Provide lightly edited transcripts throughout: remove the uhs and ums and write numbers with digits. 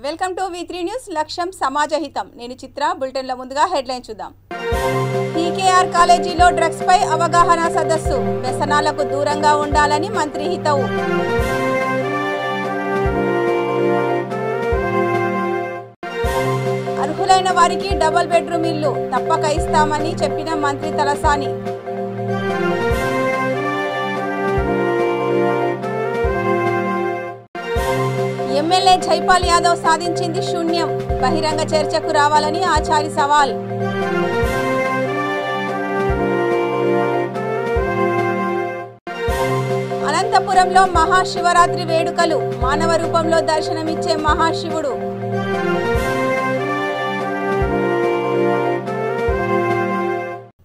Welcome to V3 news లక్ష్యం సమాజహితం. నేను చిత్ర. Bulletin లో ముందుగా హెడ్లైన్ చూద్దాం. టీకేఆర్ కాలేజీలో డ్రగ్స్ పై అవగాహన సదస్సు. వ్యసనాలకు దూరంగా ఉండాలని మంత్రి హితవు. అర్హులైన వారికి డబుల్ బెడ్రూమ్ ఇల్లు తప్పక ఇస్తామని చెప్పిన మంత్రి తలసాని. ఎమ్మెల్యే జైపాల్ యాదవ్ సాధించింది శూన్యం. బహిరంగ చర్చకు రావాలని ఆచారి సవాల్. అనంతపురంలో మహాశివరాత్రి వేడుకలు. మానవ రూపంలో దర్శనమిచ్చే మహాశివుడు.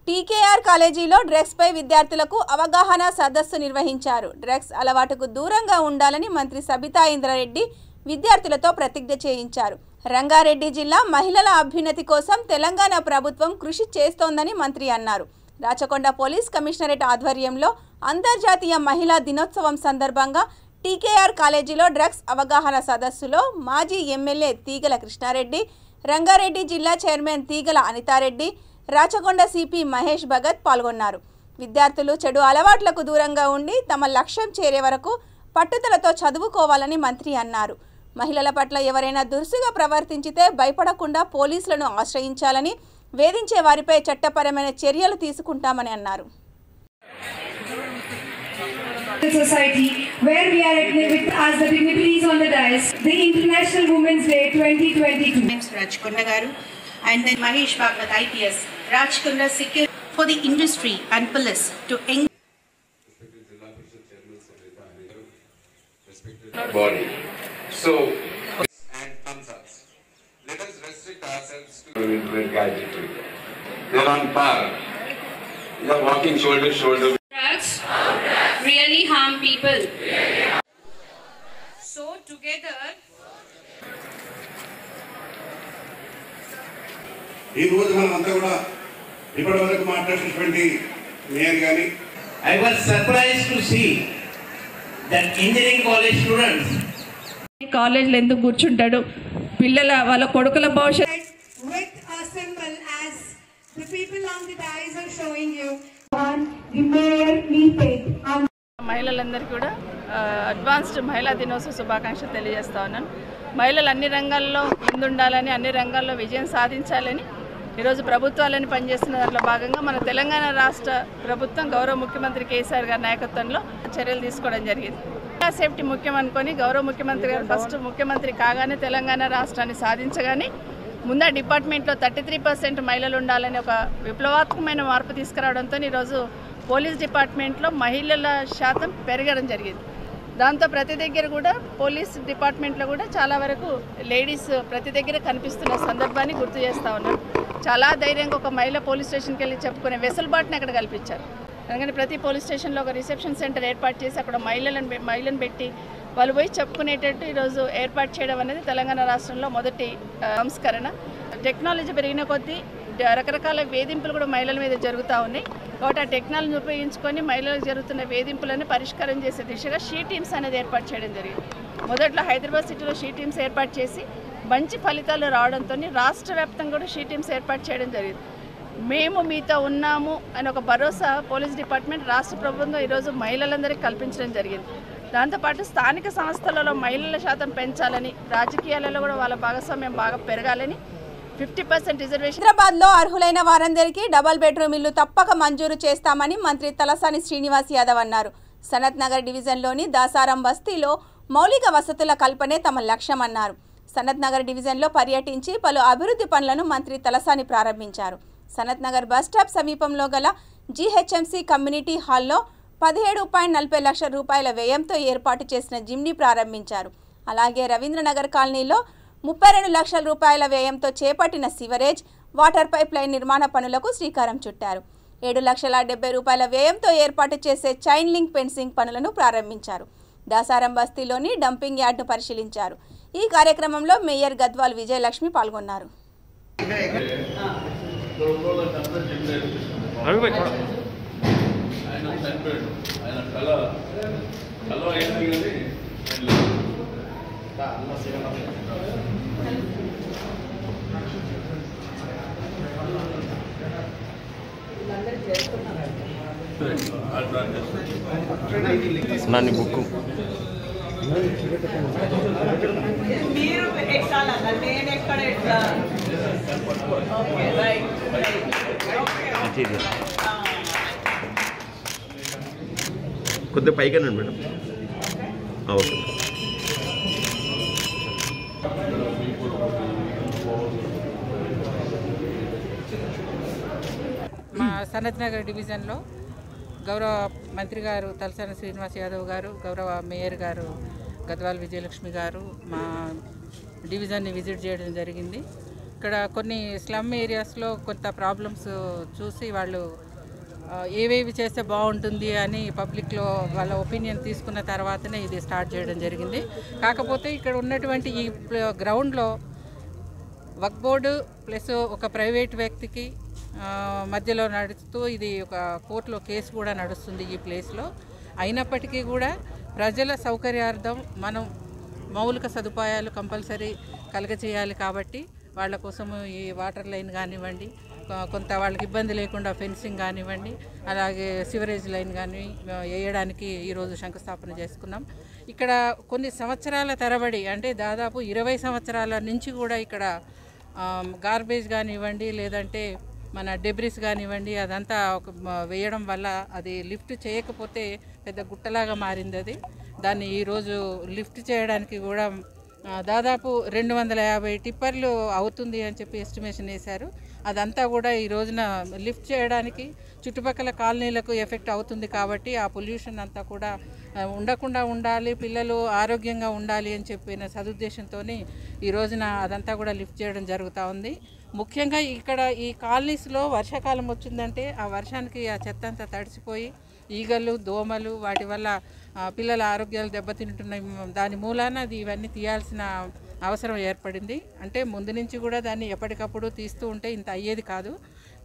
టీకేఆర్ కాలేజీలో డ్రగ్స్ పై విద్యార్థులకు అవగాహన సదస్సు నిర్వహించారు. డ్రగ్స్ అలవాటుకు దూరంగా ఉండాలని మంత్రి సబితా ఇంద్రారెడ్డి విద్యార్థులతో ప్రతిజ్ఞ చేయించారు. రంగారెడ్డి జిల్లా మహిళల అభ్యున్నతి కోసం తెలంగాణ ప్రభుత్వం కృషి చేస్తోందని మంత్రి అన్నారు. రాచకొండ పోలీస్ కమిషనరేట్ ఆధ్వర్యంలో అంతర్జాతీయ మహిళా దినోత్సవం సందర్భంగా టీకేఆర్ కాలేజీలో డ్రగ్స్ అవగాహన సదస్సులో మాజీ ఎమ్మెల్యే తీగల కృష్ణారెడ్డి, రంగారెడ్డి జిల్లా చైర్మన్ తీగల అనితారెడ్డి, రాచకొండ సిపి మహేష్ భగత్ పాల్గొన్నారు. విద్యార్థులు చెడు అలవాట్లకు దూరంగా ఉండి తమ లక్ష్యం చేరే వరకు పట్టుదలతో చదువుకోవాలని మంత్రి అన్నారు. మహిళల పట్ల ఎవరైనా దురుసుగా ప్రవర్తించితే భయపడకుండా పోలీసులను ఆశ్రయించాలని, వేధించే వారిపై చట్టపరమైన చర్యలు తీసుకుంటామని అన్నారు. Society where we are with as the dignitaries on the dais, the International Women's Day 2022. Names Rajkonda garu and then Mahesh Bhagat IPS, Rajkonda secure for the industry and police to body. So and concerts. Let us restrict ourselves to gadgetry. They are on par. They are walking shoulder to shoulder. Drugs really harm people. So together ఈ రోజు మనం అంతా కూడా ఇప్పటివరకు మాట్లాడినటువంటి mayor గాని I was surprised to see that engineering college students కాలేజీలో ఎందుకు కూర్చుంటాడు పిల్లల వాళ్ళ కొడుకుల భవిష్యత్ with a symbol as the people on the dais are showing you on the mayor meeting. మహిళలందరికీ కూడా అడ్వాన్స్డ్ మహిళా దినోత్సవ శుభాకాంక్షలు తెలియజేస్తా ఉన్నాను. మహిళలు అన్ని రంగాల్లో ముందుండాలని, అన్ని రంగాల్లో విజయం సాధించాలని ఈరోజు ప్రభుత్వాలని పనిచేస్తున్న దాంట్లో భాగంగా మన తెలంగాణ రాష్ట్ర ప్రభుత్వం గౌరవ ముఖ్యమంత్రి కేసీఆర్ గారి నాయకత్వంలో చర్యలు తీసుకోవడం జరిగింది. సేఫ్టీ ముఖ్యం అనుకొని గౌరవ ముఖ్యమంత్రి గారు ఫస్ట్ ముఖ్యమంత్రి కాగానే తెలంగాణ రాష్ట్రాన్ని సాధించగానే ముందు డిపార్ట్మెంట్లో 33% మహిళలు ఉండాలని ఒక విప్లవాత్మకమైన మార్పు తీసుకురావడంతో ఈరోజు పోలీస్ డిపార్ట్మెంట్లో మహిళల శాతం పెరగడం జరిగింది. దాంతో ప్రతి దగ్గర కూడా పోలీస్ డిపార్ట్మెంట్లో కూడా చాలా వరకు లేడీస్ ప్రతి దగ్గర కనిపిస్తున్న సందర్భాన్ని గుర్తు చేస్తూ ఉన్నారు. చాలా ధైర్యంగా ఒక మహిళ పోలీస్ స్టేషన్కి వెళ్ళి చెప్పుకునే వెసులుబాటుని అక్కడ కల్పించారు. అందుకని ప్రతి పోలీస్ స్టేషన్లో ఒక రిసెప్షన్ సెంటర్ ఏర్పాటు చేసి అక్కడ మహిళలను పెట్టి వాళ్ళు పోయి చెప్పుకునేటట్టు ఈరోజు ఏర్పాటు చేయడం అనేది తెలంగాణ రాష్ట్రంలో మొదటి సంస్కరణ. టెక్నాలజీ పెరిగిన కొద్దీ రకరకాల వేధింపులు కూడా మహిళల మీద జరుగుతూ ఉన్నాయి. కాబట్టి ఆ టెక్నాలజీని ఉపయోగించుకొని మహిళలకు జరుగుతున్న వేధింపులను పరిష్కారం చేసే దిశగా షీ టీమ్స్ అనేది ఏర్పాటు చేయడం జరిగింది. మొదట్లో హైదరాబాద్ సిటీలో షీ టీమ్స్ ఏర్పాటు చేసి మంచి ఫలితాలు రావడంతో రాష్ట్ర వ్యాప్తంగా కూడా షీ టీమ్స్ ఏర్పాటు చేయడం జరిగింది. మేము మీతో ఉన్నాము అని ఒక భరోసా పోలీస్ డిపార్ట్మెంట్ రాష్ట్ర ప్రభుత్వం ఈరోజు మహిళలందరికీ కల్పించడం జరిగింది. దాంతోపాటు స్థానిక సంస్థలలో మహిళల శాతం పెంచాలని, రాజకీయాలలో కూడా వాళ్ళ భాగస్వామ్యం బాగా పెరగాలని 50% రిజర్వేషన్. హైదరాబాద్ లో అర్హులైన వారందరికీ డబుల్ బెడ్రూమ్ ఇల్లు తప్పక మంజూరు చేస్తామని మంత్రి తలసాని శ్రీనివాస్ యాదవ్ అన్నారు. సనత్ నగర్ డివిజన్లోని దాసారం బస్తీలో మౌలిక వసతుల కల్పనే తమ లక్ష్యమన్నారు. సనత్ నగర్ డివిజన్లో పర్యటించి పలు అభివృద్ధి పనులను మంత్రి తలసాని ప్రారంభించారు. సనత్ నగర్ బస్టాప్ సమీపంలో గల GHMC కమ్యూనిటీ హాల్లో 17.40 లక్షల రూపాయల వ్యయంతో ఏర్పాటు చేసిన జిమ్ని ప్రారంభించారు. అలాగే రవీంద్రనగర్ కాలనీలో 32 లక్షల రూపాయల వ్యయంతో చేపట్టిన సివరేజ్, వాటర్ పైప్ లైన్ నిర్మాణ పనులకు శ్రీకారం చుట్టారు. 7,70,000 రూపాయల వ్యయంతో ఏర్పాటు చేసే చైన్ లింక్ ఫెన్సింగ్ పనులను ప్రారంభించారు. దాసారం బస్తీలోని డంపింగ్ యార్డ్ను పరిశీలించారు. ఈ కార్యక్రమంలో మేయర్ గద్వాల్ విజయలక్ష్మి పాల్గొన్నారు. నాని బుక్ మీరు ఎక్కాలన్న నేను ఎక్కడ ఎట్లా ఓకే రైట్ కొద్దిగా పైగానండి మేడం. ఓకే. మా సనత్ నగర్ డివిజన్లో గౌరవ మంత్రి గారు తలసాని శ్రీనివాస్ యాదవ్ గారు, గౌరవ మేయర్ గారు గద్వాల్ విజయలక్ష్మి గారు మా డివిజన్ని విజిట్ చేయడం జరిగింది. ఇక్కడ కొన్ని స్లమ్ ఏరియాస్లో కొంత ప్రాబ్లమ్స్ చూసి వాళ్ళు ఏవేవి చేస్తే బాగుంటుంది అని పబ్లిక్లో వాళ్ళ ఒపీనియన్ తీసుకున్న తర్వాతనే ఇది స్టార్ట్ చేయడం జరిగింది. కాకపోతే ఇక్కడ ఉన్నటువంటి ఈ గ్రౌండ్లో వక్ఫ్ బోర్డు ప్లస్ ఒక ప్రైవేట్ వ్యక్తికి మధ్యలో నడుస్తూ ఇది ఒక కోర్టులో కేసు కూడా నడుస్తుంది ఈ ప్లేస్లో. అయినప్పటికీ కూడా ప్రజల సౌకర్యార్థం మనం మౌలిక సదుపాయాలు కంపల్సరీ కలగచేయాలి. కాబట్టి వాళ్ళ కోసము ఈ వాటర్ లైన్ కానివ్వండి, కొంత వాళ్ళకి ఇబ్బంది లేకుండా ఫెన్సింగ్ కానివ్వండి, అలాగే సివరేజ్ లైన్ కానీ వేయడానికి ఈరోజు శంకుస్థాపన చేసుకున్నాం. ఇక్కడ కొన్ని సంవత్సరాల తరబడి అంటే దాదాపు 20 సంవత్సరాల నుంచి కూడా ఇక్కడ గార్బేజ్ కానివ్వండి, లేదంటే మన డెబ్రిస్ కానివ్వండి, అదంతా వేయడం వల్ల అది లిఫ్ట్ చేయకపోతే పెద్ద గుట్టలాగా మారింది. అది దాన్ని ఈరోజు లిఫ్ట్ చేయడానికి కూడా దాదాపు 250 టిప్పర్లు అవుతుంది అని చెప్పి ఎస్టిమేషన్ వేశారు. అదంతా కూడా ఈ రోజున లిఫ్ట్ చేయడానికి చుట్టుపక్కల కాలనీలకు ఎఫెక్ట్ అవుతుంది. కాబట్టి ఆ పొల్యూషన్ అంతా కూడా ఉండకుండా ఉండాలి, పిల్లలు ఆరోగ్యంగా ఉండాలి అని చెప్పిన సదుద్దేశంతో ఈ రోజున అదంతా కూడా లిఫ్ట్ చేయడం జరుగుతూ ఉంది. ముఖ్యంగా ఇక్కడ ఈ కాలనీస్లో వర్షాకాలం వచ్చిందంటే ఆ వర్షానికి ఆ చెత్త అంతా తడిసిపోయి ఈగలు, దోమలు, వాటి వల్ల పిల్లల ఆరోగ్యాలు దెబ్బతింటున్నాయి. దాని మూలాన అది ఇవన్నీ తీయాల్సిన అవసరం ఏర్పడింది. అంటే ముందు నుంచి కూడా దాన్ని ఎప్పటికప్పుడు తీస్తూ ఉంటే ఇంత అయ్యేది కాదు.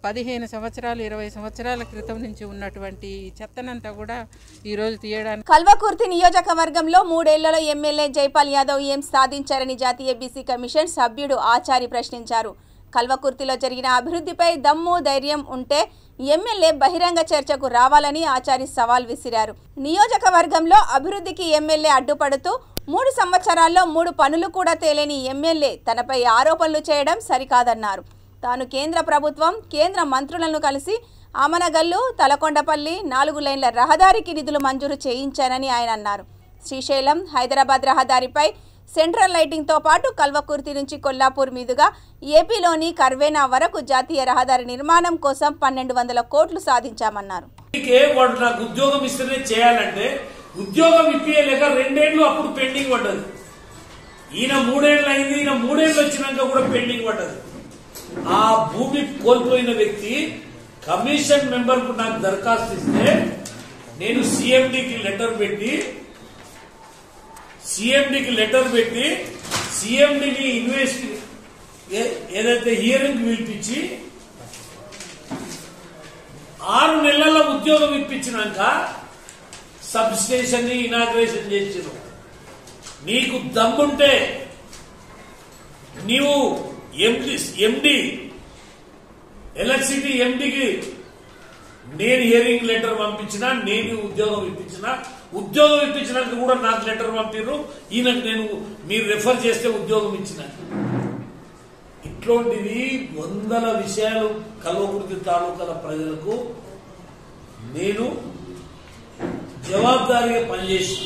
15 సంవత్సరాలు 20 సంవత్సరాల క్రితం నుంచి ఉన్నటువంటి చెత్తనంతా కూడా ఈరోజు తీయడానికి. కల్వకుర్తి నియోజకవర్గంలో 3 ఏళ్లలో ఎమ్మెల్యే జైపాల్ యాదవ్ ఏం సాధించారని జాతీయ బీసీ కమిషన్ సభ్యుడు ఆచారి ప్రశ్నించారు. కల్వకుర్తిలో జరిగిన అభివృద్ధిపై దమ్ము ధైర్యం ఉంటే ఎమ్మెల్యే బహిరంగ చర్చకు రావాలని ఆచారి సవాల్ విసిరారు. నియోజకవర్గంలో అభివృద్ధికి ఎమ్మెల్యే అడ్డుపడుతూ 3 సంవత్సరాల్లో 3 పనులు కూడా తేలేని ఎమ్మెల్యే తనపై ఆరోపణలు చేయడం సరికాదన్నారు. తాను కేంద్ర ప్రభుత్వం, కేంద్ర మంత్రులను కలిసి ఆమనగల్లు, తలకొండపల్లి 4 లైన్ల రహదారికి నిధులు మంజూరు చేయించానని ఆయన అన్నారు. శ్రీశైలం, హైదరాబాద్ రహదారిపై సెంట్రల్ లైటింగ్తో పాటు కల్వకుర్తి నుంచి కొల్లాపూర్ మీదుగా ఏపీలోని కర్వేనా వరకు జాతీయ రహదారి నిర్మాణం కోసం 1200 కోట్లు సాధించామన్నారు. నాకు ఉద్యోగం ఇస్తేనే చేయాలంటే ఉద్యోగం ఇప్పియలేక 2 ఏళ్లు అప్పుడు పెండింగ్ పడ్డది. ఈయన 3 ఏళ్ళు అయింది, ఈయన 3 ఏళ్ళు వచ్చినాక కూడా పెండింగ్ పడ్డది. ఆ భూమి కోల్పోయిన వ్యక్తి కమిషన్ మెంబర్ కు నాకు దరఖాస్తు ఇస్తే నేను సిఎండికి లెటర్ పెట్టి సిఎండిని ఏదైతే హియరింగ్ పిలిపించి 6 నెలల ఉద్యోగం ఇప్పించినాక సబ్ స్టేషన్ ని ఇనాగ్రేషన్ చేసిన. నీకు దమ్ముంటే నీవు ఎండి ఎలక్ట్రిసిటీ ఎండికి నేను హియరింగ్ లెటర్ పంపించినా, నేను ఉద్యోగం ఇప్పించినా, ఉద్యోగం ఇప్పించినాక కూడా నాకు లెటర్ పంపిర్రు, ఈయనకు మీరు రెఫర్ చేస్తే ఉద్యోగం ఇచ్చిన. ఇట్లాంటివి 100 విషయాలు కల్వకుర్తి తాలూకాల ప్రజలకు నేను జవాబుదారీగా పనిచేసి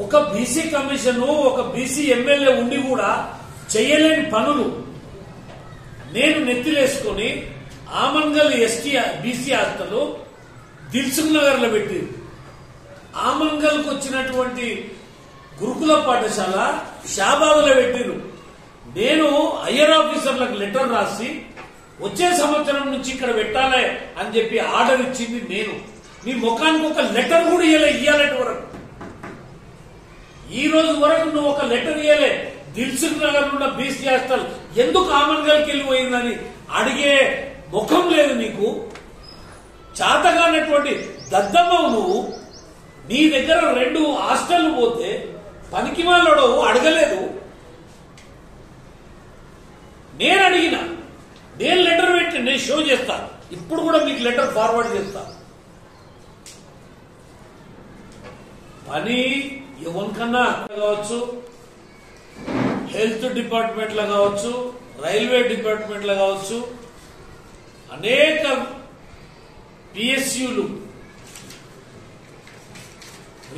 ఒక బీసీ కమిషన్, ఒక బీసీ ఎమ్మెల్యే ఉండి కూడా చేయలేని పనులు నేను నెత్తిలేసుకొని Amangal ST BC hostel Dilsukhnagar లో పెట్టి ఆమన్గల్ కు వచ్చినటువంటి గురుకుల పాఠశాల షాబాద్ లో పెట్టిరు. నేను హయ్యర్ ఆఫీసర్లకు లెటర్ రాసి వచ్చే సంవత్సరం నుంచి ఇక్కడ పెట్టాలి అని చెప్పి ఆర్డర్ ఇచ్చింది నేను. నీ ముఖానికి ఒక లెటర్ కూడా ఇయ్యాలంటే వరకు ఈ రోజు వరకు నువ్వు ఒక లెటర్ ఇయ్యలే. దిల్సుఖ్ నగర్ ఉన్న బీసీ హాస్టల్ ఎందుకు ఆమన్గల్కి వెళ్ళిపోయిందని అడిగే ముఖం లేదు నీకు. చాతగానటువంటి దద్దమ్మవు నువ్వు. నీ దగ్గర 2 హాస్టళ్లు పోతే పనికి వాళ్ళడు అడగలేదు. నేను అడిగిన, నేను లెటర్ పెట్టి నేను షో చేస్తాను. ఇప్పుడు కూడా మీకు లెటర్ ఫార్వర్డ్ చేస్తా. పని ఎవరికన్నా కావచ్చు, హెల్త్ డిపార్ట్మెంట్లో కావచ్చు, రైల్వే డిపార్ట్మెంట్లో కావచ్చు, అనేక పిఎస్యులు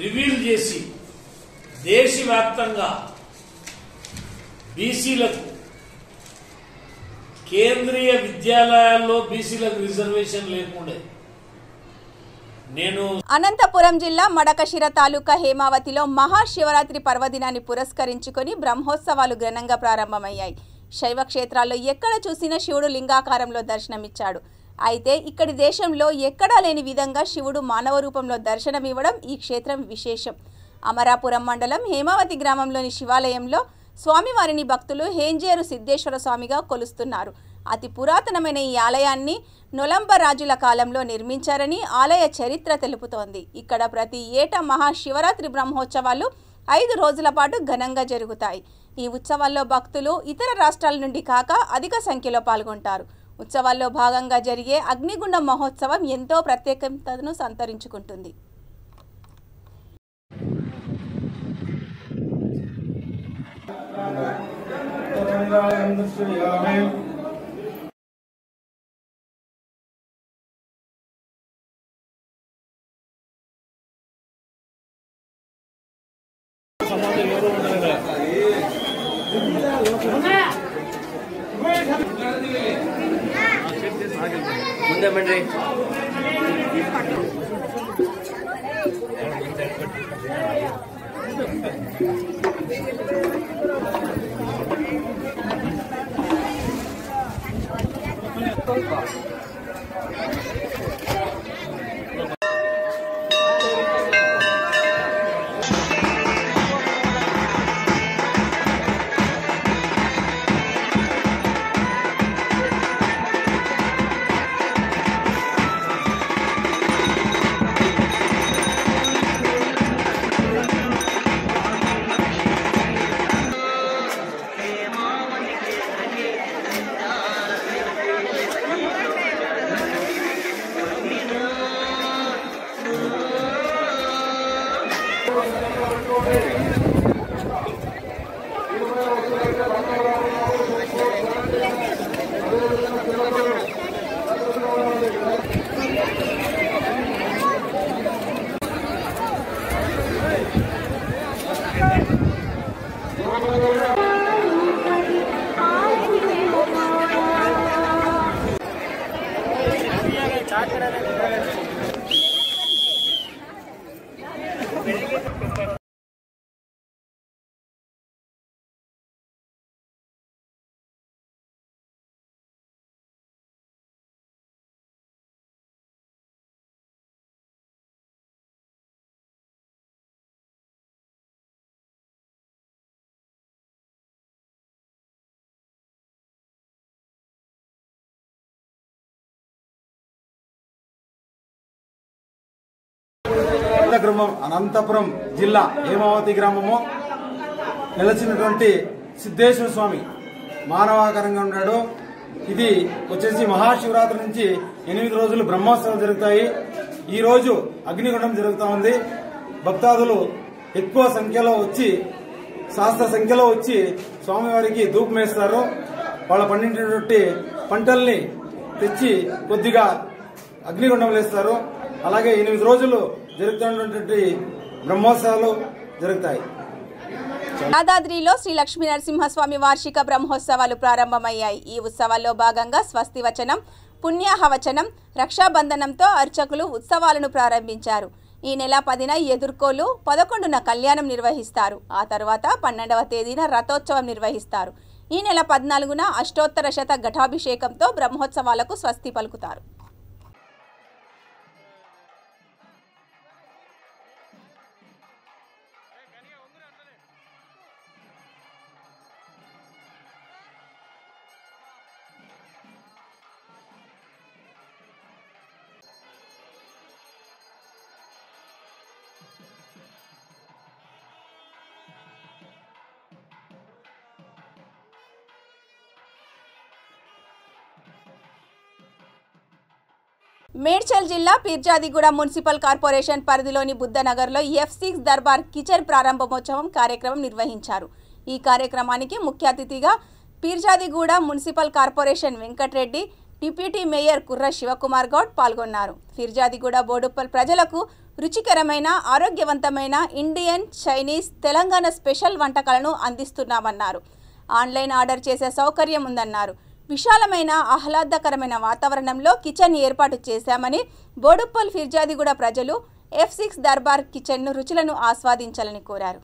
రివీల్ చేసి దేశవ్యాప్తంగా బీసీలకు కేంద్రీయ విద్యాలయాల్లో బీసీలకు రిజర్వేషన్ లేకుండే. అనంతపురం జిల్లా మడకశిర తాలూకా హేమావతిలో మహాశివరాత్రి పర్వదినాన్ని పురస్కరించుకొని బ్రహ్మోత్సవాలు ఘనంగా ప్రారంభమయ్యాయి. శైవ క్షేత్రాల్లో ఎక్కడ చూసినా శివుడు లింగాకారంలో దర్శనమిచ్చాడు. అయితే ఇక్కడి దేశంలో ఎక్కడా లేని విధంగా శివుడు మానవ రూపంలో దర్శనమివ్వడం ఈ క్షేత్రం విశేషం. అమరాపురం మండలం హేమావతి గ్రామంలోని శివాలయంలో స్వామివారిని భక్తులు హేంజేరు సిద్ధేశ్వర స్వామిగా కొలుస్తున్నారు. అతి పురాతనమైన ఈ ఆలయాన్ని నొలంబ రాజుల కాలంలో నిర్మించారని ఆలయ చరిత్ర తెలుపుతోంది. ఇక్కడ ప్రతి ఏటా మహాశివరాత్రి బ్రహ్మోత్సవాలు 5 రోజుల పాటు ఘనంగా జరుగుతాయి. ఈ ఉత్సవాల్లో భక్తులు ఇతర రాష్ట్రాల నుండి కాక అధిక సంఖ్యలో పాల్గొంటారు. ఉత్సవాల్లో భాగంగా జరిగే అగ్నిగుండం మహోత్సవం ఎంతో ప్రత్యేకతను సంతరించుకుంటుంది. ಮುಂದೆ ಬನ್ರಿ. అనంతపురం జిల్లా హేమావతి గ్రామము నెలచినటువంటి సిద్ధేశ్వర స్వామి మానవాకారంగా ఉన్నాడు. ఇది వచ్చేసి మహాశివరాత్రి నుంచి 8 రోజులు బ్రహ్మోత్సవాలు జరుగుతాయి. ఈ రోజు అగ్నిగుండం జరుగుతూ ఉంది. భక్తాదులు ఎక్కువ సంఖ్యలో వచ్చి శాస్త్ర సంఖ్యలో వచ్చి స్వామివారికి ధూపం వేస్తారు. వాళ్ళ పండించినటువంటి పంటల్ని తెచ్చి కొద్దిగా అగ్నిగుండం వేస్తారు. అలాగే 8 రోజులు జరుగుతున్నటువంటి బ్రహ్మోత్సవాలు జరుగుతాయి. యాదాద్రిలో శ్రీ లక్ష్మీ నరసింహస్వామి వార్షిక బ్రహ్మోత్సవాలు ప్రారంభమయ్యాయి. ఈ ఉత్సవాల్లో భాగంగా స్వస్తి వచనం, పుణ్యాహవచనం, రక్షాబంధనంతో అర్చకులు ఉత్సవాలను ప్రారంభించారు. ఈ నెల 10న ఎదుర్కోలు, 11న కళ్యాణం నిర్వహిస్తారు. ఆ తర్వాత 12వ తేదీన రథోత్సవం నిర్వహిస్తారు. ఈ నెల 14న అష్టోత్తర శత ఘటాభిషేకంతో బ్రహ్మోత్సవాలకు స్వస్తి పలుకుతారు. మేడ్చల్ జిల్లా పీర్జాదిగూడ మున్సిపల్ కార్పొరేషన్ పరిధిలోని బుద్ధనగర్లో F6 దర్బార్ కిచెన్ ప్రారంభోత్సవం కార్యక్రమం నిర్వహించారు. ఈ కార్యక్రమానికి ముఖ్య అతిథిగా Peerzadiguda municipal corporation Venkatareddy, deputy mayor Kurra Shivakumar Goud పాల్గొన్నారు. పీర్జాదిగూడ బోడుప్పల్ ప్రజలకు రుచికరమైన, ఆరోగ్యవంతమైన ఇండియన్, చైనీస్, తెలంగాణ స్పెషల్ వంటకాలను అందిస్తున్నామన్నారు. ఆన్లైన్ ఆర్డర్ చేసే సౌకర్యం ఉందన్నారు. విశాలమైన, ఆహ్లాదకరమైన వాతావరణంలో కిచెన్ ఏర్పాటు చేశామని, బోడుప్పల్ ఫిర్జాదిగూడ ప్రజలు F6 దర్బార్ కిచెన్ రుచులను ఆస్వాదించాలని కోరారు.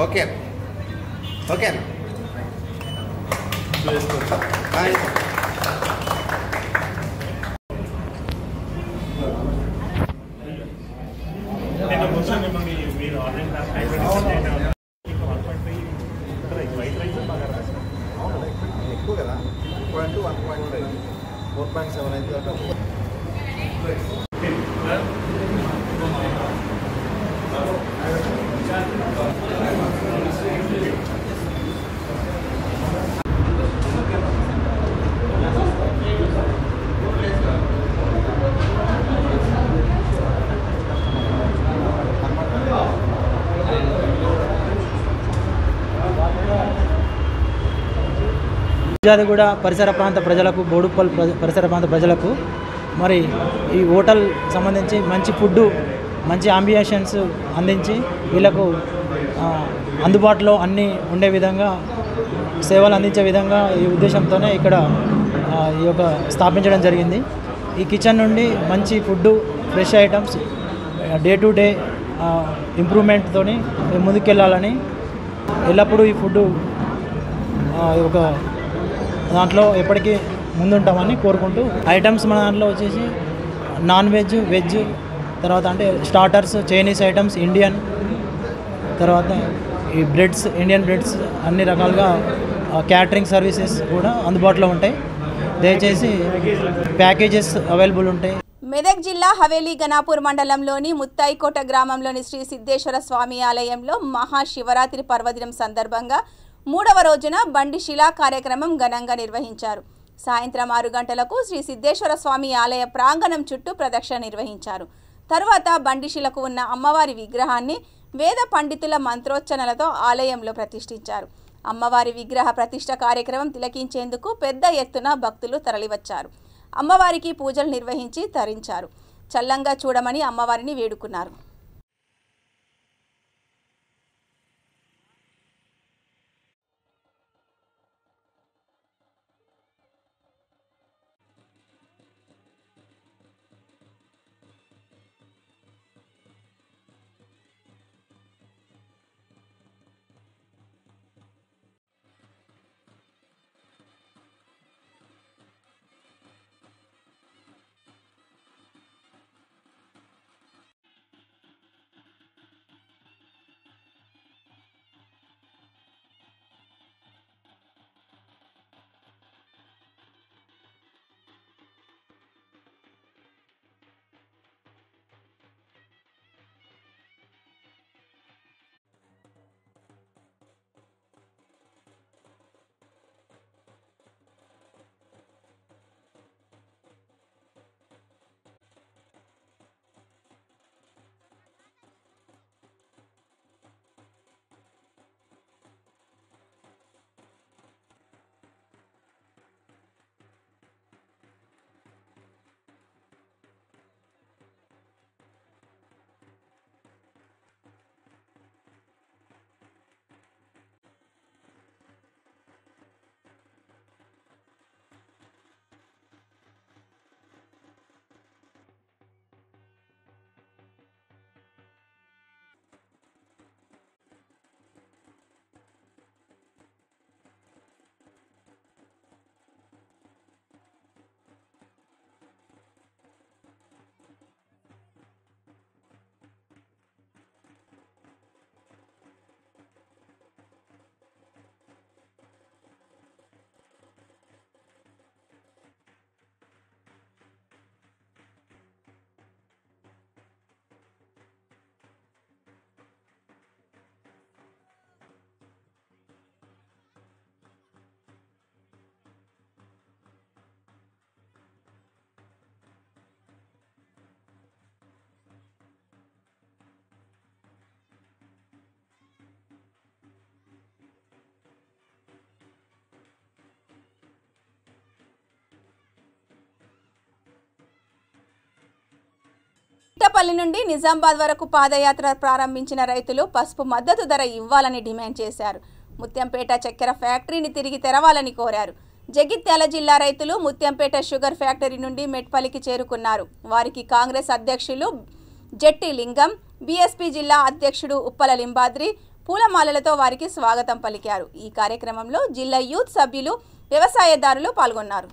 ఓకే ఓకే ఎక్కువ కదా 1.2 1.5 4.7 అయితే ఫిర్జాదిగూడ పరిసర ప్రాంత ప్రజలకు, బోడుప్పల్ పరిసర ప్రాంత ప్రజలకు మరి ఈ హోటల్ సంబంధించి మంచి ఫుడ్డు, మంచి అంబియన్స్ అందించి వీళ్ళకు అందుబాటులో అన్నీ ఉండే విధంగా సేవలు అందించే విధంగా ఈ ఉద్దేశంతోనే ఇక్కడ ఈ యొక్క స్థాపించడం జరిగింది. ఈ కిచెన్ నుండి మంచి food, fresh items, day to day ఇంప్రూవ్మెంట్తో ముందుకెళ్ళాలని, ఎల్లప్పుడూ ఈ ఫుడ్డు ఒక దాంట్లో ఎప్పటికీ ముందుంటామని కోరుకుంటూ, ఐటమ్స్ మన దాంట్లో వచ్చేసి నాన్ వెజ్, వెజ్, తర్వాత అంటే స్టార్టర్స్, చైనీస్ ఐటమ్స్, ఇండియన్, తర్వాత ఈ బ్రెడ్స్, ఇండియన్ బ్రెడ్స్, అన్ని రకాలుగా క్యాటరింగ్ సర్వీసెస్ కూడా అందుబాటులో ఉంటాయి. దయచేసి ప్యాకేజెస్ అవైలబుల్ ఉంటాయి. మెదక్ జిల్లా హవేలీ గణాపూర్ మండలంలోని ముత్తాయికోట గ్రామంలోని శ్రీ సిద్ధేశ్వర స్వామి ఆలయంలో మహాశివరాత్రి పర్వదినం సందర్భంగా 3వ రోజున బండి శిలా కార్యక్రమం ఘనంగా నిర్వహించారు. సాయంత్రం 6 గంటలకు శ్రీ సిద్ధేశ్వర స్వామి ఆలయ ప్రాంగణం చుట్టూ ప్రదక్షిణ నిర్వహించారు. తర్వాత బండిశిలకు ఉన్న అమ్మవారి విగ్రహాన్ని వేద పండితుల మంత్రోచ్చరణలతో ఆలయంలో ప్రతిష్ఠించారు. అమ్మవారి విగ్రహ ప్రతిష్ఠ కార్యక్రమం తిలకించేందుకు పెద్ద ఎత్తున భక్తులు తరలివచ్చారు. అమ్మవారికి పూజలు నిర్వహించి తరించారు. చల్లంగా చూడమని అమ్మవారిని వేడుకున్నారు. ఇట్టపల్లి నుండి నిజామాబాద్ వరకు పాదయాత్ర ప్రారంభించిన రైతులు పసుపు మద్దతు ధర ఇవ్వాలని డిమాండ్ చేశారు. ముత్యంపేట చక్కెర ఫ్యాక్టరీని తిరిగి తెరవాలని కోరారు. జగిత్యాల జిల్లా రైతులు ముత్యంపేట షుగర్ ఫ్యాక్టరీ నుండి మెట్పల్లికి చేరుకున్నారు. వారికి కాంగ్రెస్ అధ్యక్షులు జెట్టి లింగం, బీఎస్పీ జిల్లా అధ్యక్షుడు ఉప్పల లింబాద్రి పూలమాలలతో వారికి స్వాగతం పలికారు. ఈ కార్యక్రమంలో జిల్లా యూత్ సభ్యులు, వ్యవసాయదారులు పాల్గొన్నారు.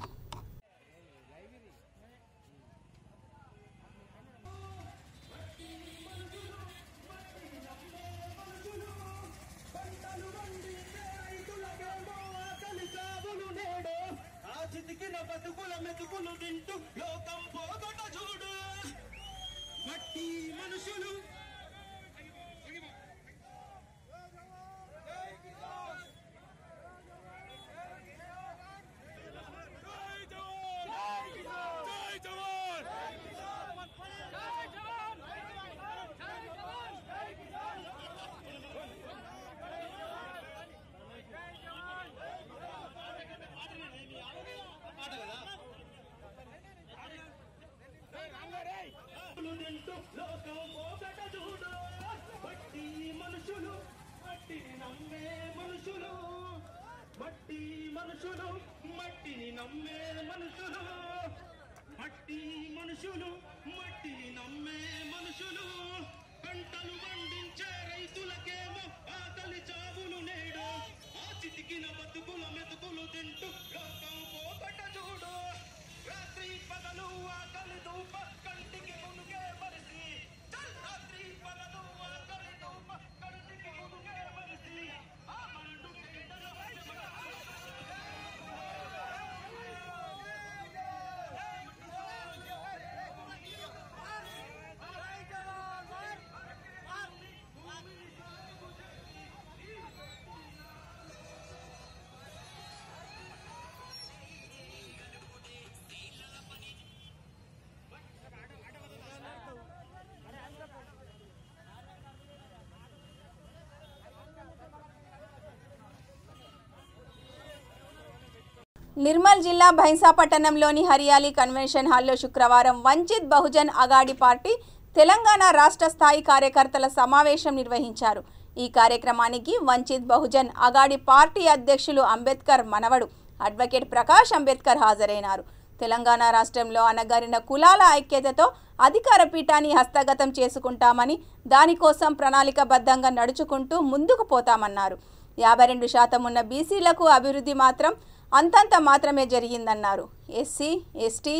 నిర్మల్ జిల్లా భైంసా పట్టణంలోని హరియాలి కన్వెన్షన్ హాల్లో శుక్రవారం వంచిత్ బహుజన్ అగాడి పార్టీ తెలంగాణ రాష్ట్ర స్థాయి కార్యకర్తల సమావేశం నిర్వహించారు. ఈ కార్యక్రమానికి వంచిత్ బహుజన్ అగాడి పార్టీ అధ్యక్షులు అంబేద్కర్ మనవడు అడ్వకేట్ ప్రకాష్ అంబేద్కర్ హాజరైనారు. తెలంగాణ రాష్ట్రంలో అణగారిన కులాల ఐక్యతతో అధికార పీఠాన్ని హస్తగతం చేసుకుంటామని, దానికోసం ప్రణాళికబద్ధంగా నడుచుకుంటూ ముందుకు పోతామన్నారు. 52% ఉన్న బీసీలకు అభివృద్ధి మాత్రం అంతంత మాత్రమే జరిగిందన్నారు. ఎస్సీ, ఎస్టీ,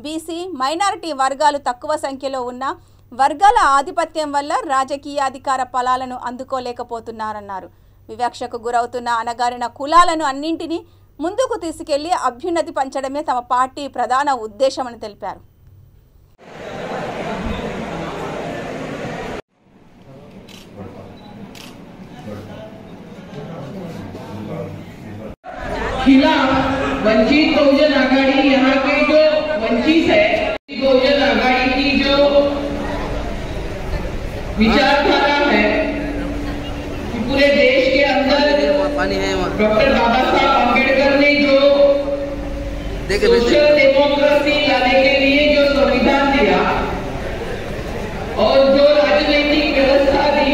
బీసీ, మైనారిటీ వర్గాలు తక్కువ సంఖ్యలో ఉన్న వర్గాల ఆధిపత్యం వల్ల రాజకీయ అధికార ఫలాలను అందుకోలేకపోతున్నారన్నారు. వివక్షకు గురవుతున్న అణగారిన కులాలను అన్నింటినీ ముందుకు తీసుకెళ్లి అభ్యున్నతి పంచడమే తమ పార్టీ ప్రధాన ఉద్దేశమని తెలిపారు. वंचित बहुजन आघाड़ी यहाँ के जो वंचित है, बहुजन आघाड़ी की जो विचारधारा है कि पूरे देश के अंदर डॉक्टर बाबा साहब अम्बेडकर ने जो सोशल डेमोक्रेसी लाने के लिए जो संविधान दिया और जो राजनीतिक व्यवस्था दी,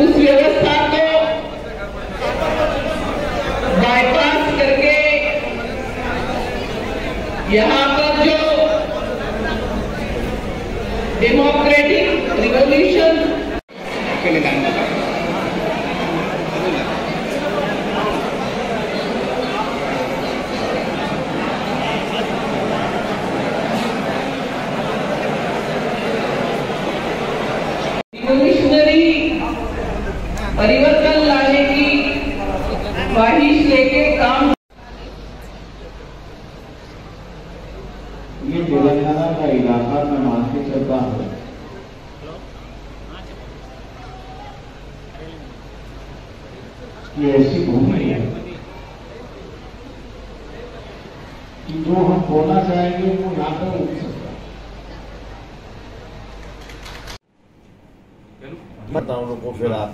उस व्यवस्था को बाईपास करके यहाँ पर जो डेमोक्रेटिक रिवॉल्यूशन रिवॉल्यूशनरी परिवर्तन लाने की ख्वाहिश लेके काम। ये तेलंगाना का इलाका में मान के चलता है कि ऐसी भूमि है कि जो हम बोलना चाहेंगे वो यहाँ पर उग सकता है। बताओ लोगों को फिर आप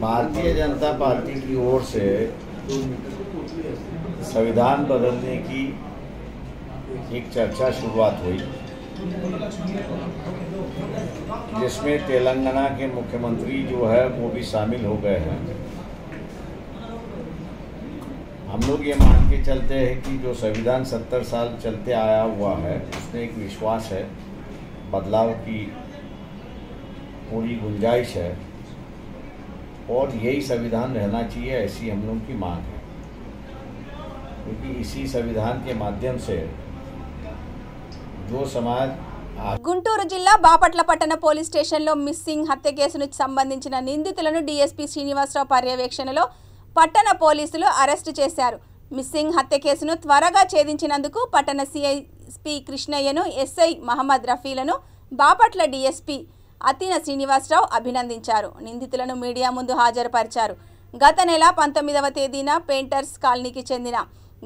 भारतीय जनता पार्टी की ओर से संविधान बदलने की एक चर्चा शुरुआत हुई, जिसमें तेलंगाना के मुख्यमंत्री जो है वो भी शामिल हो गए हैं। हम लोग ये मान के चलते हैं कि जो संविधान 70 साल चलते आया हुआ है उसमें एक विश्वास है, बदलाव की पूरी गुंजाइश है और यही संविधान रहना चाहिए, ऐसी हम लोग की मांग है। क्योंकि इसी संविधान के माध्यम से जो समाज గుంటూరు జిల్లా బాపట్ల పట్టణ పోలీస్ స్టేషన్లో మిస్సింగ్ హత్య కేసును సంబంధించిన నిందితులను డీఎస్పీ శ్రీనివాసరావు పర్యవేక్షణలో పట్టణ పోలీసులు అరెస్టు చేశారు. మిస్సింగ్ హత్య కేసును త్వరగా ఛేదించినందుకు పట్టణ సిఐపి కృష్ణయ్యను, ఎస్ఐ మహమ్మద్ రఫీలను బాపట్ల డీఎస్పీ అతిన శ్రీనివాసరావు అభినందించారు. నిందితులను మీడియా ముందు హాజరుపరిచారు. గత నెల 19వ తేదీన పెయింటర్స్ కాలనీకి చెందిన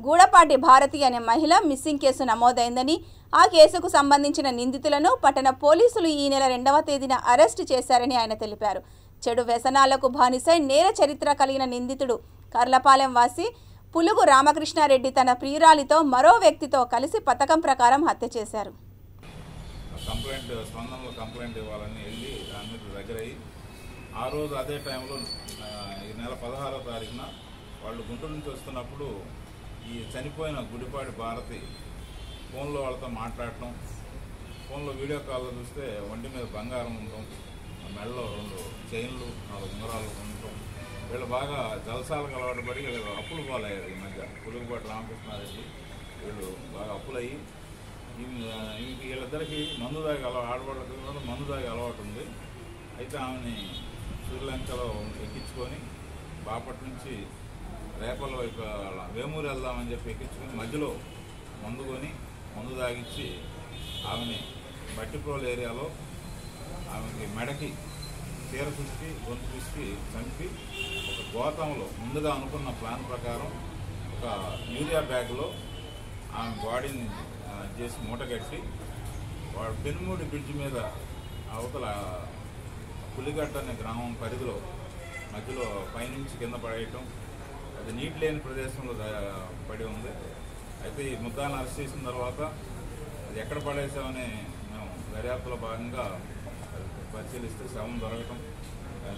గూడపాటి భారతి అనే మహిళ మిస్సింగ్ కేసు నమోదైందని, ఆ కేసుకు సంబంధించిన నిందితులను పట్టణ పోలీసులు ఈ నెల 2వ తేదీన అరెస్టు చేశారని ఆయన తెలిపారు. చెడు వ్యసనాలకు బానిసై నేర చరిత్ర కలిగిన నిందితుడు కర్లపాలెం వాసి పులుగు రామకృష్ణారెడ్డి తన ప్రియురాలితో మరో వ్యక్తితో కలిసి పథకం ప్రకారం హత్య చేశారు. కంప్లైంట్ ఇవ్వాలని వెళ్ళి దాని మీద దగ్గర అయ్యి ఆ రోజు అదే టైంలో ఈ నెల 16వ తారీఖున వాళ్ళు గుంటూరు నుంచి వస్తున్నప్పుడు ఈ చనిపోయిన గుడిపాటి భారతి ఫోన్లో వాళ్ళతో మాట్లాడటం, ఫోన్లో వీడియో కాల్లో చూస్తే ఒంటి మీద బంగారం ఉండటం, మెడలో 2 చైన్లు 4 ఉంగరాలు ఉండటం, వీళ్ళు బాగా జలసాలకు అలవాటు పడి వీళ్ళు అప్పులు పాలయ్యారు. ఈ మధ్య పులుగుపాటి రామకృష్ణారెడ్డి వీళ్ళు బాగా అప్పులయ్యి వీళ్ళిద్దరికి మందు తాగి ఆడవాళ్ళకి మందు తాగి అలవాటు ఉంది. అయితే ఆమెని శ్రీలంకలో ఎక్కించుకొని బాపట్ల నుంచి రేపల వైపు వేమూరు వెళ్దామని చెప్పి ఎక్కించుకొని మధ్యలో మందు తాగిచ్చి ఆమెని బట్టిప్రోల్ ఏరియాలో ఆమెకి మెడకి చీర చుట్టి గొంతు పిసికి చంపి ఒక గోతంలో ముందుగా అనుకున్న ప్లాన్ ప్రకారం ఒక యూరియా బ్యాగ్లో ఆమె బాడీని చేసి మూటగట్టి వాడు పెనుమూడి బ్రిడ్జ్ మీద అవతల పులిగట్ట అనే గ్రామం పరిధిలో మధ్యలో పైనుంచి కింద పడేయటం, అది నీటి లేని ప్రదేశంలో పడి ఉంది. అయితే ఈ ముద్దాన్ని అరెస్ట్ చేసిన తర్వాత అది ఎక్కడ పడేసామని మేము దర్యాప్తులో భాగంగా పరిశీలిస్తే శవం దొరకటం,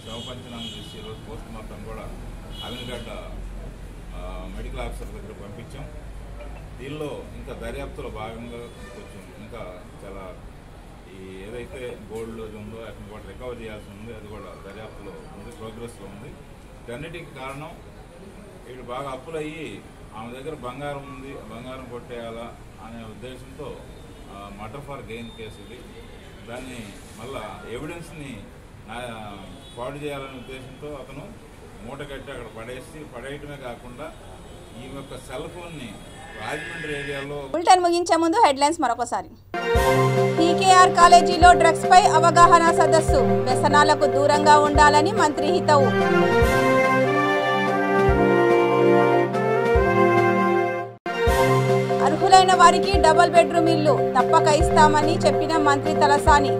శవ పంచనామా చేసి ఈరోజు పోస్ట్ మార్టం కూడా అవినగడ్డ మెడికల్ ఆఫీసర్ దగ్గర పంపించాం. దీనిలో ఇంకా దర్యాప్తులో భాగంగా కొంచెం ఇంకా చాలా ఈ ఏదైతే గోల్డ్ ఉందో అతను కూడా రికవర్ చేయాల్సి ఉంది, అది కూడా దర్యాప్తులో ఉంది, ప్రోగ్రెస్లో ఉంది. వీటన్నిటికి కారణం వీడు బాగా అప్పులయ్యి ఆమె దగ్గర బంగారం ఉంది, బంగారం కొట్టేయాలా అనే ఉద్దేశంతో మర్డర్ ఫర్ గెయిన్ కేసు ఇది. దాన్ని మళ్ళా ఎవిడెన్స్ని పాడు చేయాలనే ఉద్దేశంతో అతను మూట కట్టి అక్కడ పడేయటమే కాకుండా ఈమె యొక్క సెల్ ఫోన్ని రాజమండ్రి ఏరియాలో. బులెటిన్ ముగించే ముందు హెడ్లైన్స్ మరొకసారి. పీకేఆర్ కాలేజీలో డ్రగ్స్ పై అవగాహన సదస్సు, వ్యసనాలకు దూరంగా ఉండాలని మంత్రి హితవు. అర్హులైన వారికి డబుల్ బెడ్రూమ్ ఇల్లు తప్పక ఇస్తామని చెప్పిన మంత్రి తలసాని.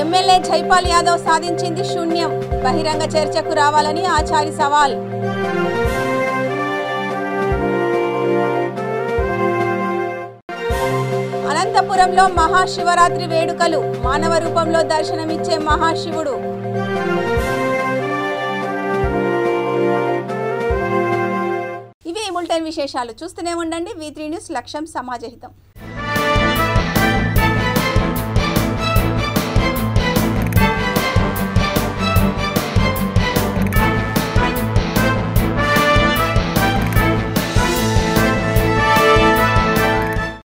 ఎమ్మెల్యే జైపాల్ యాదవ్ సాధించింది శూన్యం, బహిరంగ చర్చకు రావాలని ఆచారి సవాల్. అనంతపురంలో మహాశివరాత్రి వేడుకలు, మానవ రూపంలో దర్శనమిచ్చే మహాశివుడు. ఇవే బులెటిన్ విశేషాలు. చూస్తూనే ఉండండి V3 న్యూస్, లక్ష్యం సమాజహితం.